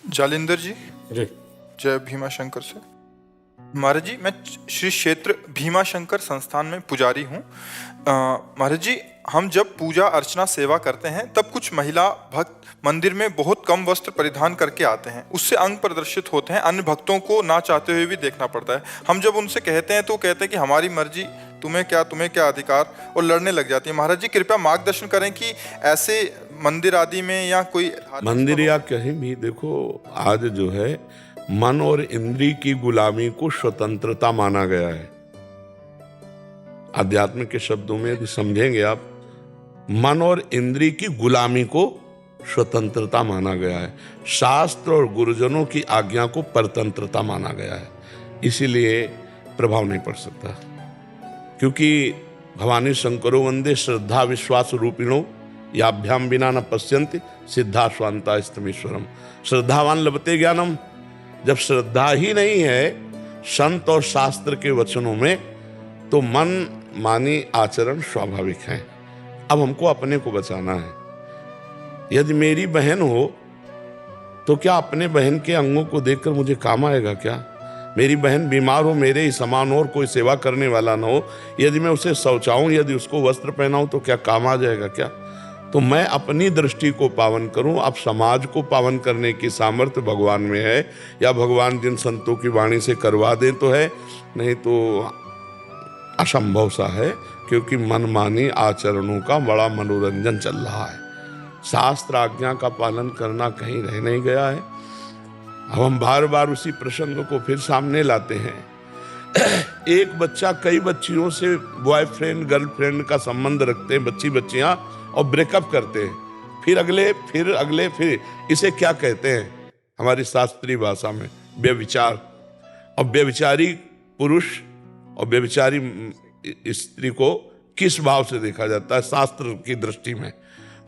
जालिंदर जी, जी। जय भीमा शंकर से। महाराज जी, मैं श्री क्षेत्र भीमा शंकर संस्थान में पुजारी हूँ। महाराज जी, हम जब पूजा अर्चना सेवा करते हैं तब कुछ महिला भक्त मंदिर में बहुत कम वस्त्र परिधान करके आते हैं। उससे अंग प्रदर्शित होते हैं, अन्य भक्तों को ना चाहते हुए भी देखना पड़ता है। हम जब उनसे कहते हैं तो कहते हैं कि हमारी मर्जी, तुम्हें क्या अधिकार, और लड़ने लग जाती है। महाराज जी, कृपया मार्गदर्शन करें कि ऐसे मंदिर आदि में या कोई मंदिर या कहीं भी देखो, आज जो है मन और इंद्री की गुलामी को स्वतंत्रता माना गया है। अध्यात्म के शब्दों में यदि समझेंगे आप, मन और इंद्री की गुलामी को स्वतंत्रता माना गया है। शास्त्र और गुरुजनों की आज्ञा को परतंत्रता माना गया है। इसीलिए प्रभाव नहीं पड़ सकता, क्योंकि भवानी शंकरो वंदे श्रद्धा विश्वास रूपिणो याभ्याम बिना न पश्यन्ति सिद्धा स्वांता स्तमीश्वरम। श्रद्धावान लभते ज्ञानम। जब श्रद्धा ही नहीं है संत और शास्त्र के वचनों में, तो मन मानी आचरण स्वाभाविक है। अब हमको अपने को बचाना है। यदि मेरी बहन हो तो क्या अपने बहन के अंगों को देखकर मुझे काम आएगा क्या? मेरी बहन बीमार हो, मेरे ही समान और कोई सेवा करने वाला ना हो, यदि मैं उसे शौचाऊं, यदि उसको वस्त्र पहनाऊं, तो क्या काम आ जाएगा क्या? तो मैं अपनी दृष्टि को पावन करूं। अब समाज को पावन करने की सामर्थ्य भगवान में है, या भगवान जिन संतों की वाणी से करवा दें तो है, नहीं तो असंभव सा है, क्योंकि मनमानी आचरणों का बड़ा मनोरंजन चल रहा है। शास्त्र आज्ञा का पालन करना कहीं रह नहीं गया है। अब हम बार बार उसी प्रसंग को फिर सामने लाते हैं। एक बच्चा कई बच्चियों से बॉयफ्रेंड गर्लफ्रेंड का संबंध रखते हैं, बच्चियां, और ब्रेकअप करते हैं। फिर अगले, फिर इसे क्या कहते हैं हमारी शास्त्रीय भाषा में? व्यभिचार। और व्यभिचारी पुरुष और व्यभिचारी स्त्री को किस भाव से देखा जाता है शास्त्र की दृष्टि में?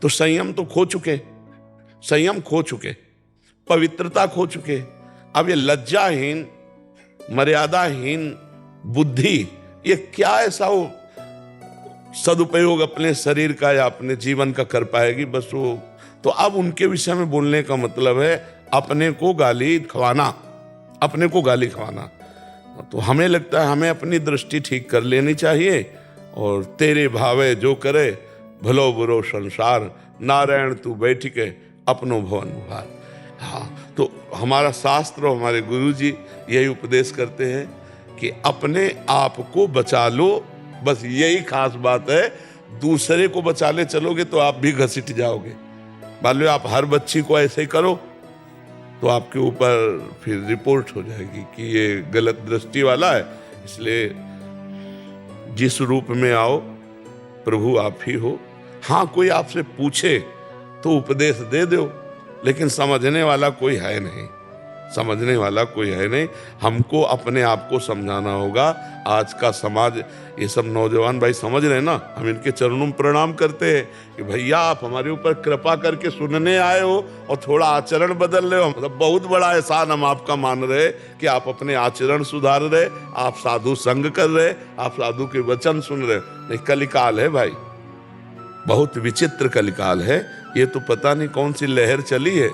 तो संयम तो खो चुके, संयम खो चुके, पवित्रता खो चुके। अब ये लज्जाहीन, मर्यादाहीन बुद्धि, ये क्या ऐसा वो सदुपयोग अपने शरीर का या अपने जीवन का कर पाएगी? बस वो तो अब उनके विषय में बोलने का मतलब है अपने को गाली खवाना, अपने को गाली खवाना। तो हमें लगता है हमें अपनी दृष्टि ठीक कर लेनी चाहिए, और तेरे भावे जो करे भलो बुरो संसार, नारायण तू बैठ के अपनो भवन उभार। हाँ, तो हमारा शास्त्र और हमारे गुरु जी यही उपदेश करते हैं कि अपने आप को बचा लो। बस यही खास बात है। दूसरे को बचाने चलोगे तो आप भी घसीट जाओगे। मान लो आप हर बच्ची को ऐसे ही करो तो आपके ऊपर फिर रिपोर्ट हो जाएगी कि ये गलत दृष्टि वाला है। इसलिए जिस रूप में आओ प्रभु आप ही हो। हाँ, कोई आपसे पूछे तो उपदेश दे दो, लेकिन समझने वाला कोई है नहीं, समझने वाला कोई है नहीं। हमको अपने आप को समझाना होगा। आज का समाज, ये सब नौजवान भाई समझ रहे हैं ना, हम इनके चरणों में प्रणाम करते हैं कि भैया आप हमारे ऊपर कृपा करके सुनने आए हो और थोड़ा आचरण बदल रहे हो। मतलब बहुत बड़ा एहसान हम आपका मान रहे कि आप अपने आचरण सुधार रहे, आप साधु संग कर रहे, आप साधु के वचन सुन रहे। नहीं, कलिकाल है भाई, बहुत विचित्र कलिकाल है। ये तो पता नहीं कौन सी लहर चली है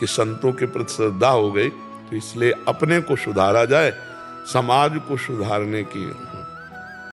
कि संतों के प्रति श्रद्धा हो गई। तो इसलिए अपने को सुधारा जाए, समाज को सुधारने की